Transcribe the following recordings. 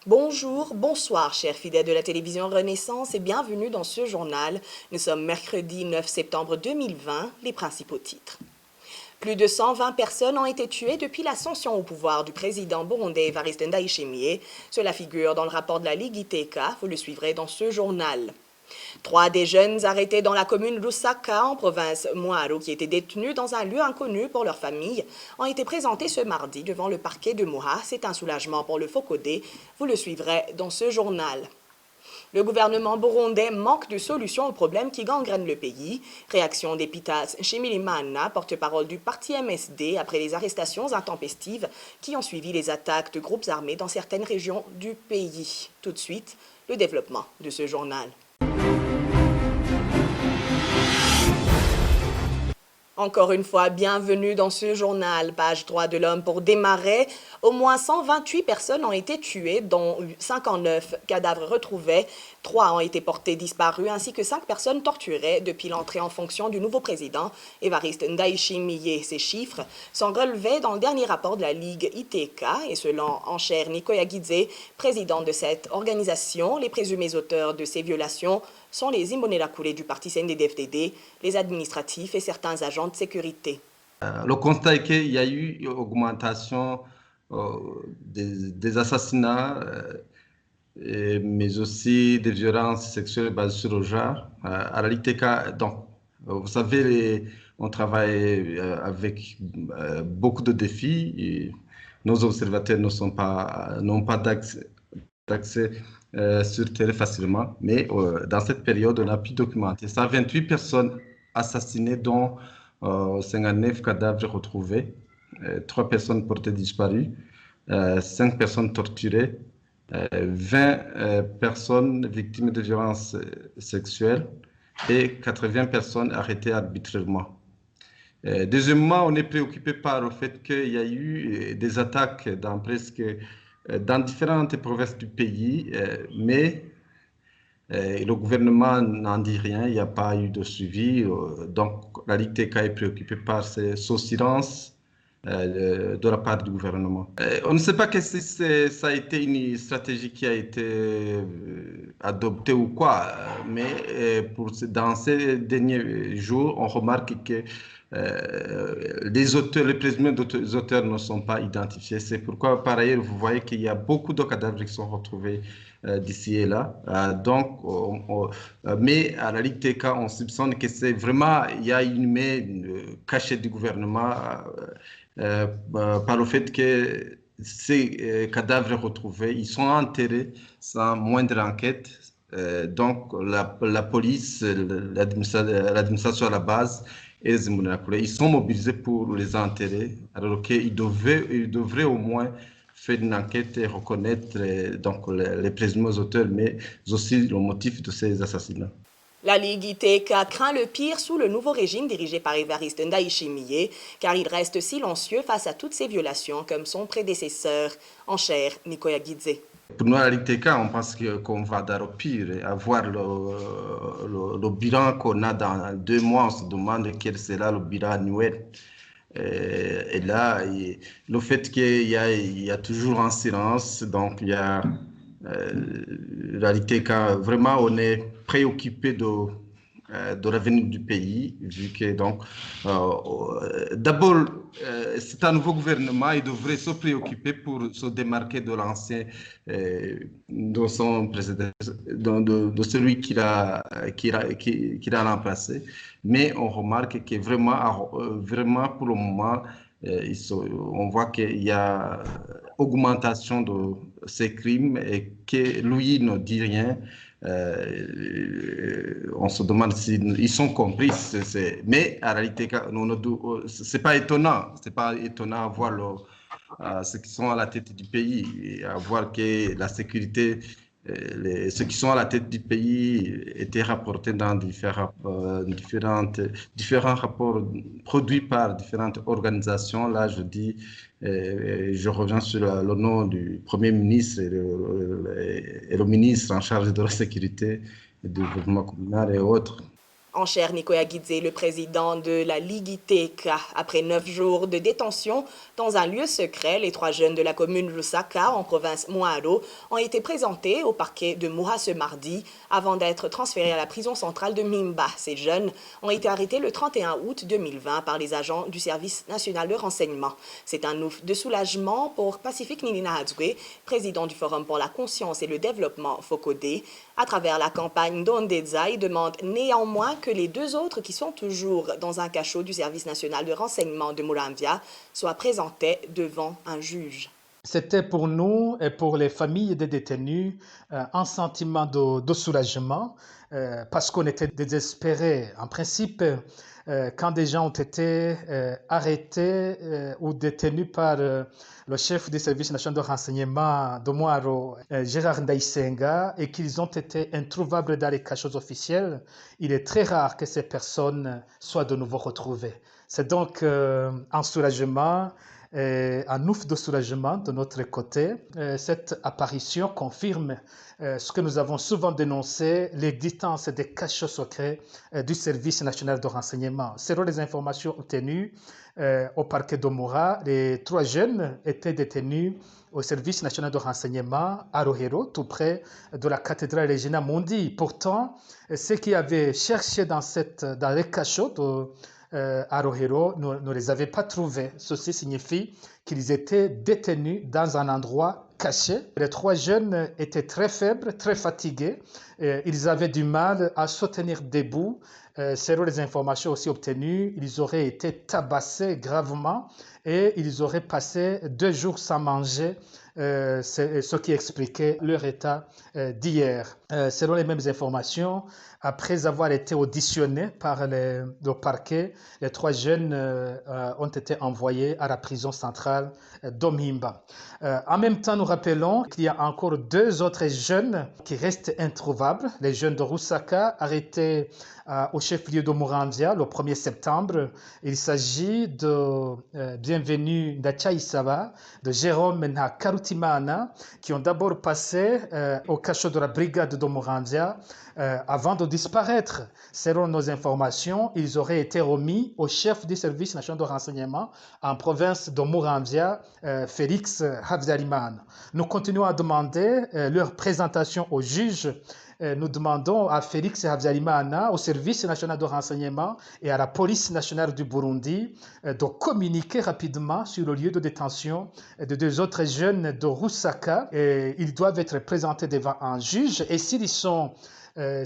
Bonjour, bonsoir, chers fidèles de la télévision Renaissance et bienvenue dans ce journal. Nous sommes mercredi 9 septembre 2020, les principaux titres. Plus de 120 personnes ont été tuées depuis l'ascension au pouvoir du président burundais Evariste Ndayishimiye. Cela figure dans le rapport de la Ligue ITK, vous le suivrez dans ce journal. 3 des jeunes arrêtés dans la commune Lusaka, en province Mwaro, qui étaient détenus dans un lieu inconnu pour leur famille, ont été présentés ce mardi devant le parquet de Muha. C'est un soulagement pour le Focodé. Vous le suivrez dans ce journal. Le gouvernement burundais manque de solutions aux problèmes qui gangrènent le pays. Réaction d'Epitas Shimirimana, porte-parole du parti MSD, après les arrestations intempestives qui ont suivi les attaques de groupes armés dans certaines régions du pays. Tout de suite, le développement de ce journal. Encore une fois, bienvenue dans ce journal. Page 3 de l'Homme pour démarrer. Au moins 128 personnes ont été tuées, dont 59 cadavres retrouvés. 3 ont été portés disparus, ainsi que 5 personnes torturées depuis l'entrée en fonction du nouveau président, Evariste Ndayishimiye. Ces chiffres sont relevés dans le dernier rapport de la Ligue ITK et selon Enchère Nikoyagidze, président de cette organisation, les présumés auteurs de ces violations sont les Imbonerakure du parti CNDD-FDD, les administratifs et certains agents de sécurité. Le constat est qu'il y a eu une augmentation des assassinats, mais aussi des violences sexuelles basées sur le genre. À la LITK, donc, vous savez, on travaille avec beaucoup de défis. Et nos observateurs n'ont pas d'accès sur terre facilement, mais dans cette période, on a pu documenter 128 personnes assassinées, dont 59 cadavres retrouvés, 3 personnes portées disparues, 5 personnes torturées, 20 personnes victimes de violences sexuelles et 80 personnes arrêtées arbitrairement. Deuxièmement, on est préoccupé par le fait qu'il y a eu des attaques dans différentes provinces du pays, mais le gouvernement n'en dit rien, il n'y a pas eu de suivi. Donc, la Ligue TK est préoccupée par ce silence de la part du gouvernement. On ne sait pas si ça a été une stratégie qui a été adoptée ou quoi, mais dans ces derniers jours, on remarque que les présumés auteurs ne sont pas identifiés. C'est pourquoi, par ailleurs, vous voyez qu'il y a beaucoup de cadavres qui sont retrouvés d'ici et là. Mais à la Ligue TK, on soupçonne que c'est vraiment, il y a une main cachée du gouvernement par le fait que ces cadavres retrouvés, ils sont enterrés sans moindre enquête. Donc, la police, l'administration à la base, et les Imbonerakure, ils sont mobilisés pour les enterrer, alors qu'ils devraient au moins faire une enquête et reconnaître donc les présumés auteurs, mais aussi le motif de ces assassinats. La Ligue ITK craint le pire sous le nouveau régime dirigé par Evariste Ndayishimiye, car il reste silencieux face à toutes ces violations comme son prédécesseur, Enchère Nikoyagidze. Pour nous, à la Ligue TK, on pense qu'on va dans le pire. Avoir le bilan qu'on a dans 2 mois, on se demande quel sera le bilan annuel. Et là, le fait qu'il y a toujours un silence, donc il y a la Ligue TK, vraiment, on est préoccupé de l'avenir du pays, vu que donc, d'abord, c'est un nouveau gouvernement, il devrait se préoccuper pour se démarquer de l'ancien, de son président, de celui qui l'a remplacé. Mais on remarque que vraiment pour le moment, on voit qu'il y a augmentation de ces crimes et que lui ne dit rien. On se demande s'ils sont compris. Mais en réalité, c'est pas étonnant. C'est pas étonnant à voir ceux qui sont à la tête du pays et à voir que la sécurité, ceux qui sont à la tête du pays étaient rapportés dans différents rapports produits par différentes organisations. Là, je reviens sur le nom du Premier ministre et le ministre en charge de la sécurité et du développement communal et autres. En chair, Nicoya Guidze, le président de la Ligue ITK, après 9 jours de détention dans un lieu secret, les 3 jeunes de la commune Lusaka, en province Moaro, ont été présentés au parquet de Moura ce mardi avant d'être transférés à la prison centrale de Mimba. Ces jeunes ont été arrêtés le 31 août 2020 par les agents du service national de renseignement. C'est un ouf de soulagement pour Pacifique Ninina-Hadzwe, président du Forum pour la conscience et le développement FOCODE. À travers la campagne Dondeza, il demande néanmoins que les 2 autres qui sont toujours dans un cachot du service national de renseignement de Muramvya soient présentés devant un juge. C'était pour nous et pour les familles des détenus un sentiment de soulagement parce qu'on était désespérés. En principe, quand des gens ont été arrêtés ou détenus par le chef du service national de renseignement de Moaro, Gérard Ndaïsenga, et qu'ils ont été introuvables dans les cachots officiels, il est très rare que ces personnes soient de nouveau retrouvées. C'est donc un soulagement, un ouf de soulagement de notre côté. Cette apparition confirme ce que nous avons souvent dénoncé, l'existence des cachots secrets du service national de renseignement. Selon les informations obtenues au parquet de Moura, les 3 jeunes étaient détenus au service national de renseignement à Rohero, tout près de la cathédrale Regina Mundi. Pourtant, ceux qui avaient cherché dans les cachots à Rohero ne les avaient pas trouvés. Ceci signifie qu'ils étaient détenus dans un endroit caché. Les 3 jeunes étaient très faibles, très fatigués. Ils avaient du mal à se tenir debout. Selon les informations aussi obtenues, ils auraient été tabassés gravement et ils auraient passé 2 jours sans manger, ce qui expliquait leur état d'hier. Selon les mêmes informations, après avoir été auditionnés par le parquet, les 3 jeunes ont été envoyés à la prison centrale d'Omimba. En même temps, nous rappelons qu'il y a encore 2 autres jeunes qui restent introuvables. Les jeunes de Lusaka, arrêtés au chef-lieu de Muramvya le 1er septembre. Il s'agit de Bienvenu Ndachaïsava, de Jérôme Nakarutimana, qui ont d'abord passé au cachot de la brigade de Muramvya avant de disparaître. Selon nos informations, ils auraient été remis au chef du service national de renseignement en province de Muramvya, Félix Habyarimana. Nous continuons à demander leur présentation au juge. Nous demandons à Félix Habyarimana, au service national de renseignement et à la police nationale du Burundi de communiquer rapidement sur le lieu de détention de 2 autres jeunes de Lusaka. Ils doivent être présentés devant un juge et s'ils sont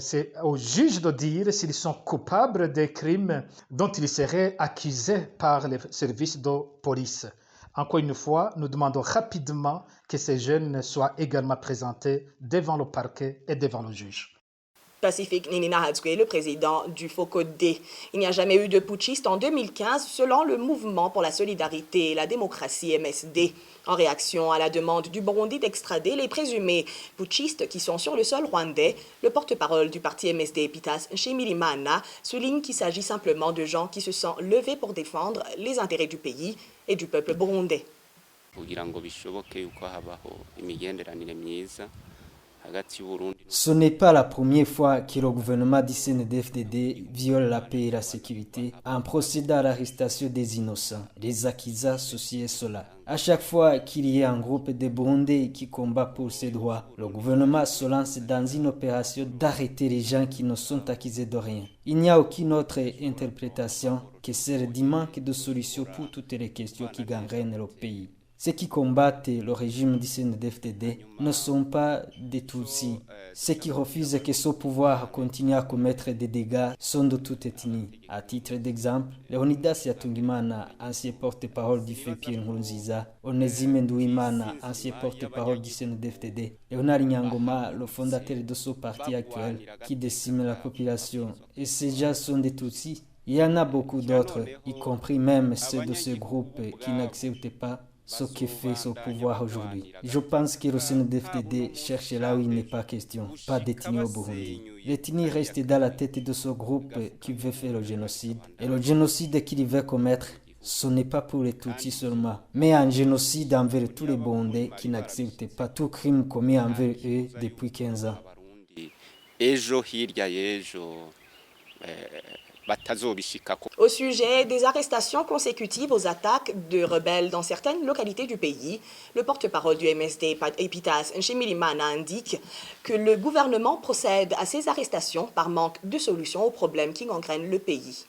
c'est au juge de dire s'ils sont coupables des crimes dont ils seraient accusés par les services de police. Encore une fois, nous demandons rapidement que ces jeunes soient également présentés devant le parquet et devant le juge. Pacifique Ninina-Hadzwe, le président du FOCODE. Il n'y a jamais eu de putschiste en 2015 selon le Mouvement pour la solidarité et la démocratie MSD. En réaction à la demande du Burundi d'extrader les présumés putschistes qui sont sur le sol rwandais, le porte-parole du parti MSD, Pitas Nshimirimana, souligne qu'il s'agit simplement de gens qui se sont levés pour défendre les intérêts du pays et du peuple burundais. Ce n'est pas la première fois que le gouvernement du CNDD-FDD viole la paix et la sécurité en procédant à l'arrestation des innocents, des accusés associés à cela. À chaque fois qu'il y a un groupe de Burundais qui combat pour ses droits, le gouvernement se lance dans une opération d'arrêter les gens qui ne sont accusés de rien. Il n'y a aucune autre interprétation que celle du manque de solutions pour toutes les questions qui gangrènent le pays. Ceux qui combattent le régime du CNDD-FDD ne sont pas des Tutsis. Ceux qui refusent que ce pouvoir continue à commettre des dégâts sont de toute ethnie. À titre d'exemple, Leonidas Yatungimana, ancien porte-parole du FEPI Nkurunziza, Onésime Nduwimana, ancien porte-parole du CNDD-FDD, Leonard Nyangoma, le fondateur de ce parti actuel qui décime la population. Et ces gens sont des Tutsis. Il y en a beaucoup d'autres, y compris même ceux de ce groupe qui n'acceptent pas ce que fait ce pouvoir aujourd'hui. Je pense que le CNDD-FDD cherche là où il n'est pas question, pas d'ethnie au Burundi. L'ethnie reste dans la tête de ce groupe qui veut faire le génocide. Et le génocide qu'il veut commettre, ce n'est pas pour les Tutsis seulement, mais un génocide envers tous les Burundais qui n'acceptent pas tout crime commis envers eux depuis 15 ans. Au sujet des arrestations consécutives aux attaques de rebelles dans certaines localités du pays, le porte-parole du MSD, Epitas Nshimirimana, indique que le gouvernement procède à ces arrestations par manque de solutions aux problèmes qui gangrènent le pays.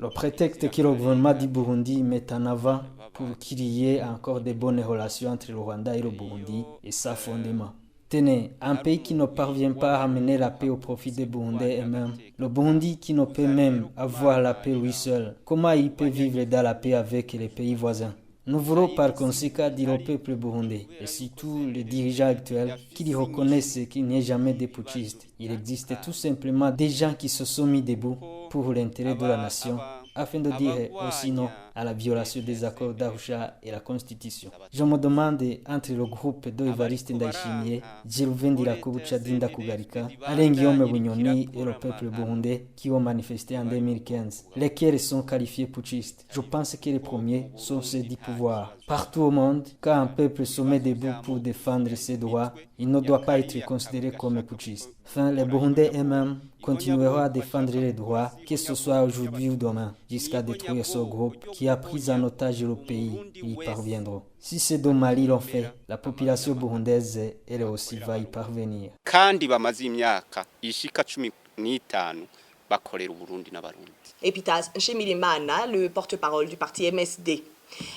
Le prétexte que le gouvernement du Burundi met en avant pour qu'il y ait encore de bonnes relations entre le Rwanda et le Burundi est sans fondement. Tenez, un pays qui ne parvient pas à amener la paix au profit des Burundais eux-mêmes, le Burundi qui ne peut même avoir la paix lui seul, comment il peut vivre dans la paix avec les pays voisins? Nous voulons par conséquent dire au peuple burundais, et surtout les dirigeants actuels, qu'ils reconnaissent qu'il n'y a jamais de putschistes. Il existe tout simplement des gens qui se sont mis debout pour l'intérêt de la nation, afin de dire aussi non à la violation des accords d'Arusha et la Constitution. Je me demande entre le groupe d'Evariste Ndayishimiye, Gervais Ndirakobucha Dinda Kugarika, Alain Guillaume Bunyoni et le peuple burundais qui ont manifesté en 2015, lesquels sont qualifiés putschistes. Je pense que les premiers sont ceux du pouvoir. Partout au monde, quand un peuple se met debout pour défendre ses droits, il ne doit pas être considéré comme putschiste. Enfin, les Burundais eux-mêmes continueront à défendre les droits, que ce soit aujourd'hui ou demain, jusqu'à détruire ce groupe qui a pris en otage le pays. Ils y parviendront. Si c'est au Mali l'ont fait, la population burundaise, elle aussi va y parvenir. Epitas Nshimirimana, le porte-parole du parti MSD.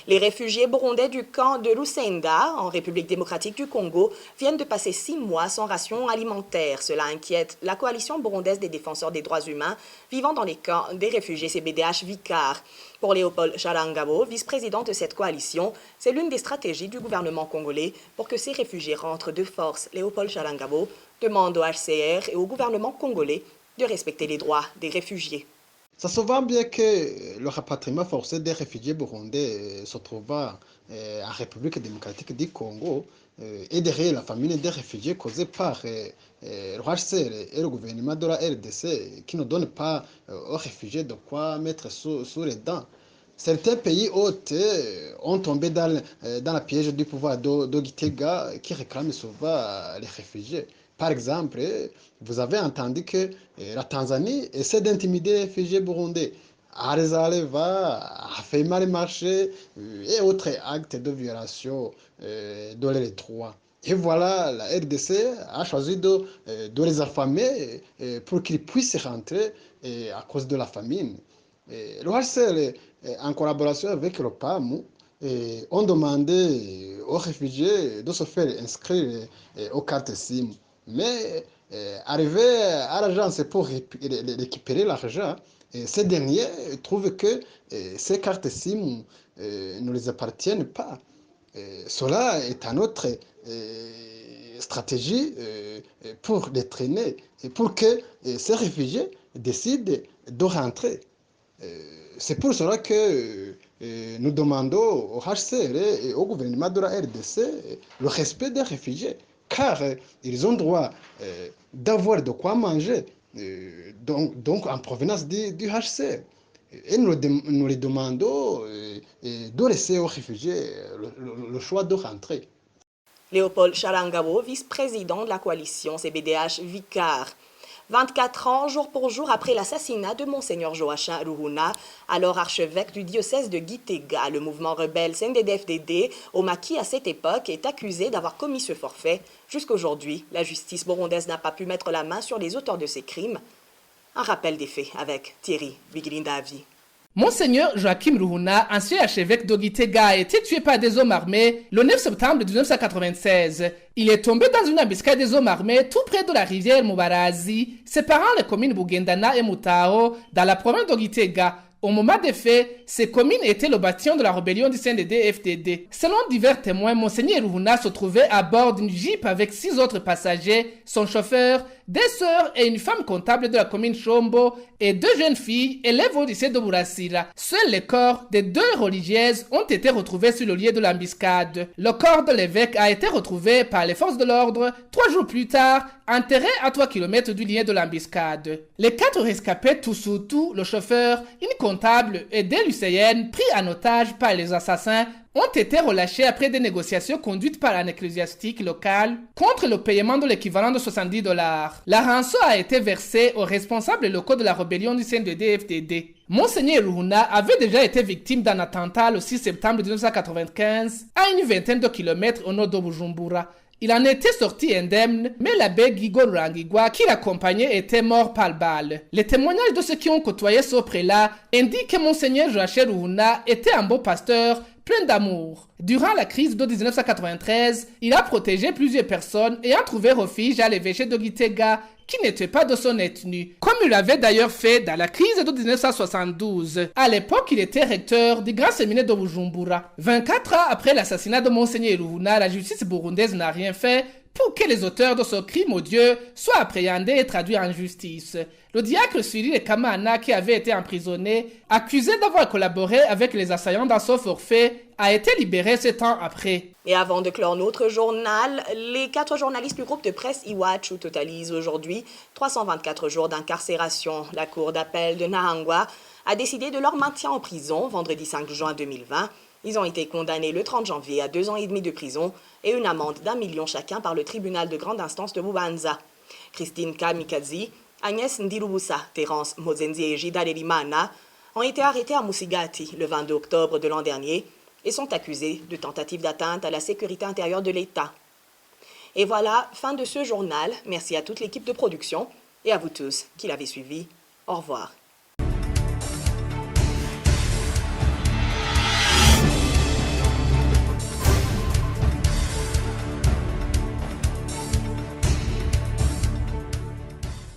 Les réfugiés burundais du camp de Lusenda, en République démocratique du Congo, viennent de passer 6 mois sans ration alimentaire. Cela inquiète la coalition burundaise des défenseurs des droits humains vivant dans les camps des réfugiés CBDH Vicar. Pour Léopold Shalangabo, vice-président de cette coalition, c'est l'une des stratégies du gouvernement congolais pour que ces réfugiés rentrent de force. Léopold Shalangabo demande au HCR et au gouvernement congolais de respecter les droits des réfugiés. Ça se voit bien que le rapatriement forcé des réfugiés burundais se trouvant en République démocratique du Congo et derrière la famine des réfugiés causée par le HCR et le gouvernement de la RDC qui ne donnent pas aux réfugiés de quoi mettre sous les dents. Certains pays hôtes ont tombé dans la piège du pouvoir de Gitega qui réclame souvent les réfugiés. Par exemple, vous avez entendu que la Tanzanie essaie d'intimider les réfugiés burundais. Arzaleva a fait mal marcher et autres actes de violation de les droits. Et voilà, la RDC a choisi de les affamer pour qu'ils puissent rentrer à cause de la famine. Le HCR, en collaboration avec le PAM, ont demandé aux réfugiés de se faire inscrire aux cartes SIM. Mais arrivé à l'agence pour récupérer l'argent, ces derniers trouvent que ces cartes SIM ne les appartiennent pas. Cela est une autre stratégie pour les traîner et pour que ces réfugiés décident de rentrer. C'est pour cela que nous demandons au HCR et au gouvernement de la RDC le respect des réfugiés. Car ils ont droit d'avoir de quoi manger, donc en provenance du HCR. Et nous les demandons de laisser aux réfugiés le choix de rentrer. Léopold Shalangabo, vice-président de la coalition CBDH Vicar. 24 ans, jour pour jour après l'assassinat de Monseigneur Joachim Ruhuna, alors archevêque du diocèse de Gitega, le mouvement rebelle CNDD-FDD, au maquis à cette époque, est accusé d'avoir commis ce forfait. Jusqu'aujourd'hui, la justice burundaise n'a pas pu mettre la main sur les auteurs de ces crimes. Un rappel des faits avec Thierry Bigilindavi. Monseigneur Joachim Ruhuna, ancien archevêque de Gitega, a été tué par des hommes armés le 9 septembre 1996. Il est tombé dans une embuscade des hommes armés tout près de la rivière Mubarazi, séparant les communes Bugendana et Mutao dans la province de Gitega. Au moment des faits, ces communes étaient le bâtiment de la rébellion du CNDD-FDD. Selon divers témoins, Monseigneur Ruhuna se trouvait à bord d'une Jeep avec 6 autres passagers, son chauffeur, des sœurs et une femme comptable de la commune Chombo et 2 jeunes filles élèves au lycée de Bourassira. Seuls les corps des 2 religieuses ont été retrouvés sur le lieu de l'embuscade. Le corps de l'évêque a été retrouvé par les forces de l'ordre 3 jours plus tard, enterré à 3 km du lieu de l'embuscade. Les 4 rescapés, tout sous tout, le chauffeur, une comptables et des lycéennes pris en otage par les assassins ont été relâchés après des négociations conduites par un ecclésiastique local contre le paiement de l'équivalent de $70. La rançon a été versée aux responsables locaux de la rébellion du CNDD-FDD. Monseigneur Ruhuna avait déjà été victime d'un attentat le 6 septembre 1995 à une vingtaine de kilomètres au nord de Bujumbura. Il en était sorti indemne, mais l'abbé Guigo Rurangigwa qui l'accompagnait était mort par balle. Les témoignages de ceux qui ont côtoyé ce prélat indiquent que Monseigneur Joachim Ruhuna était un beau pasteur, plein d'amour. Durant la crise de 1993, il a protégé plusieurs personnes ayant trouvé refuge à l'évêché de Gitega, qui n'était pas de son ethnie, comme il l'avait d'ailleurs fait dans la crise de 1972. À l'époque, il était recteur du grand séminaire de Bujumbura. 24 ans après l'assassinat de Monseigneur Ruhuna, la justice burundaise n'a rien fait pour que les auteurs de ce crime odieux soient appréhendés et traduits en justice. Le diacre Cyril Kamana, qui avait été emprisonné, accusé d'avoir collaboré avec les assaillants dans ce forfait, a été libéré 7 ans après. Et avant de clore notre journal, les 4 journalistes du groupe de presse Iwachu totalisent aujourd'hui 324 jours d'incarcération. La cour d'appel de Nahangwa a décidé de leur maintien en prison vendredi 5 juin 2020. Ils ont été condamnés le 30 janvier à 2 ans et demi de prison et une amende d'1 million chacun par le tribunal de grande instance de Bubanza. Christine Kamikazi, Agnès Ndirubusa, Terence Mozenzi et Jida Lelimana ont été arrêtés à Musigati le 22 octobre de l'an dernier et sont accusés de tentative d'atteinte à la sécurité intérieure de l'État. Et voilà, fin de ce journal. Merci à toute l'équipe de production et à vous tous qui l'avez suivi. Au revoir.